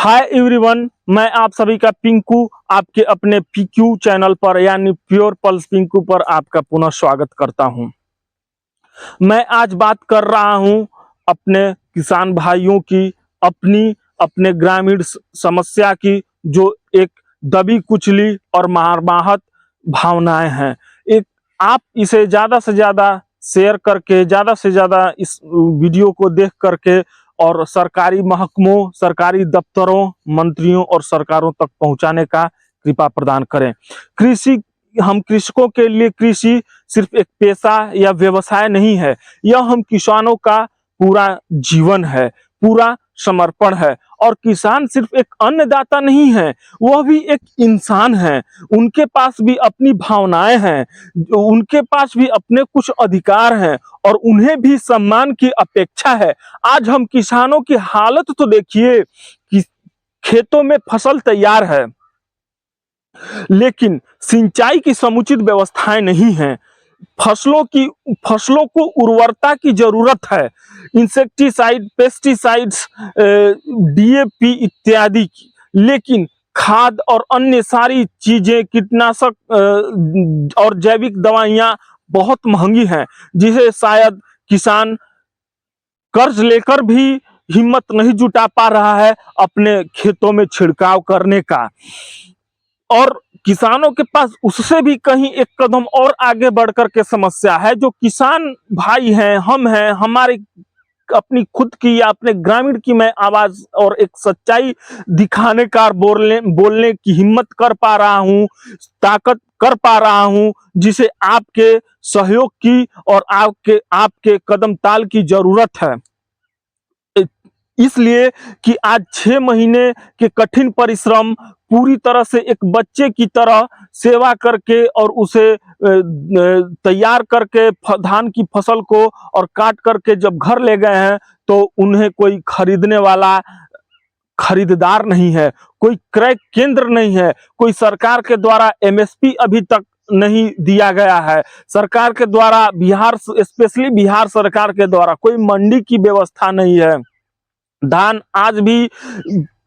Hi everyone, मैं आप सभी का पिंकू आपके अपने पीक्यू चैनल पर यानी प्योर पल्स पिंकू पर आपका पुनः स्वागत करता हूं। मैं आज बात कर रहा हूं अपने किसान भाइयों की, अपने ग्रामीण समस्या की, जो एक दबी कुचली और मर्माहत भावनाएं हैं। एक आप इसे ज़्यादा से ज़्यादा शेयर करके, ज़्यादा से ज़्यादा इस वीडियो को देख करके और सरकारी महकमों, सरकारी दफ्तरों, मंत्रियों और सरकारों तक पहुंचाने का कृपा प्रदान करें। हम कृषकों के लिए कृषि सिर्फ एक पेशा या व्यवसाय नहीं है, यह हम किसानों का पूरा जीवन है, पूरा समर्पण है। और किसान सिर्फ एक अन्नदाता नहीं है, वह भी एक इंसान है। उनके पास भी अपनी भावनाएं हैं, उनके पास भी अपने कुछ अधिकार हैं और उन्हें भी सम्मान की अपेक्षा है। आज हम किसानों की हालत तो देखिए कि खेतों में फसल तैयार है, लेकिन सिंचाई की समुचित व्यवस्थाएं नहीं है। फसलों को उर्वरता की जरूरत है, इंसेक्टिसाइड, पेस्टिसाइड्स, डीएपी इत्यादि की, लेकिन खाद और अन्य सारी चीजें, कीटनाशक और जैविक दवाइयां बहुत महंगी हैं, जिसे शायद किसान कर्ज लेकर भी हिम्मत नहीं जुटा पा रहा है अपने खेतों में छिड़काव करने का। और किसानों के पास उससे भी कहीं एक कदम और आगे बढ़कर के समस्या है। जो किसान भाई हैं, हम हैं, हमारी अपनी खुद की या अपने ग्रामीण की मैं आवाज और एक सच्चाई दिखाने का, बोलने की हिम्मत कर पा रहा हूं, ताकत कर पा रहा हूं, जिसे आपके सहयोग की और आपके कदम ताल की जरूरत है। इसलिए कि आज 6 महीने के कठिन परिश्रम पूरी तरह से एक बच्चे की तरह सेवा करके और उसे तैयार करके धान की फसल को और काट करके जब घर ले गए हैं, तो उन्हें कोई खरीदने वाला खरीदार नहीं है, कोई क्रय केंद्र नहीं है, कोई सरकार के द्वारा एमएसपी अभी तक नहीं दिया गया है। सरकार के द्वारा स्पेशली बिहार सरकार के द्वारा कोई मंडी की व्यवस्था नहीं है। धान आज भी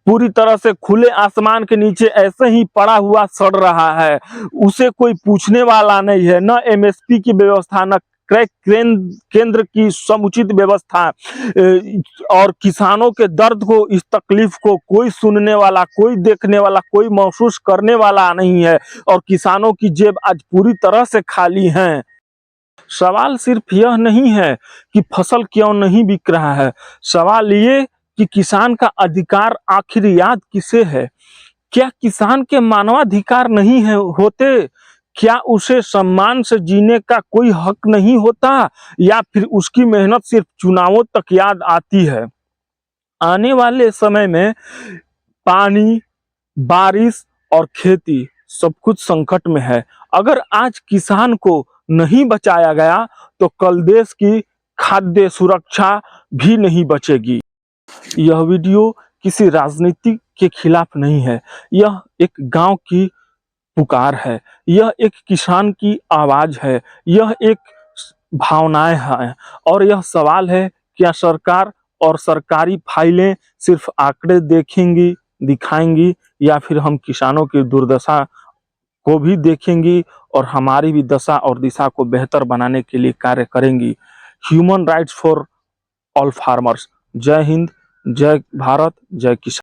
पूरी तरह से खुले आसमान के नीचे ऐसे ही पड़ा हुआ सड़ रहा है, उसे कोई पूछने वाला नहीं है। न एमएसपी की व्यवस्था, न क्रय केंद्र की समुचित व्यवस्था, और किसानों के दर्द को, इस तकलीफ को कोई सुनने वाला, कोई देखने वाला, कोई महसूस करने वाला नहीं है। और किसानों की जेब आज पूरी तरह से खाली है। सवाल सिर्फ यह नहीं है कि फसल क्यों नहीं बिक रहा है, सवाल ये कि किसान का अधिकार आखिर याद किसे है? क्या किसान के मानवाधिकार नहीं है होते? क्या उसे सम्मान से जीने का कोई हक नहीं होता? या फिर उसकी मेहनत सिर्फ चुनावों तक याद आती है? आने वाले समय में पानी, बारिश और खेती सब कुछ संकट में है। अगर आज किसान को नहीं बचाया गया, तो कल देश की खाद्य सुरक्षा भी नहीं बचेगी। यह वीडियो किसी राजनीति के खिलाफ नहीं है, यह एक गांव की पुकार है, यह एक किसान की आवाज है, यह एक भावनाएं हैं। और यह सवाल है, क्या सरकार और सरकारी फाइलें सिर्फ आंकड़े देखेंगी, दिखाएंगी, या फिर हम किसानों की दुर्दशा को भी देखेंगी और हमारी भी दशा और दिशा को बेहतर बनाने के लिए कार्य करेंगी। Human rights for all farmers. जय हिंद, जय भारत, जय किसान।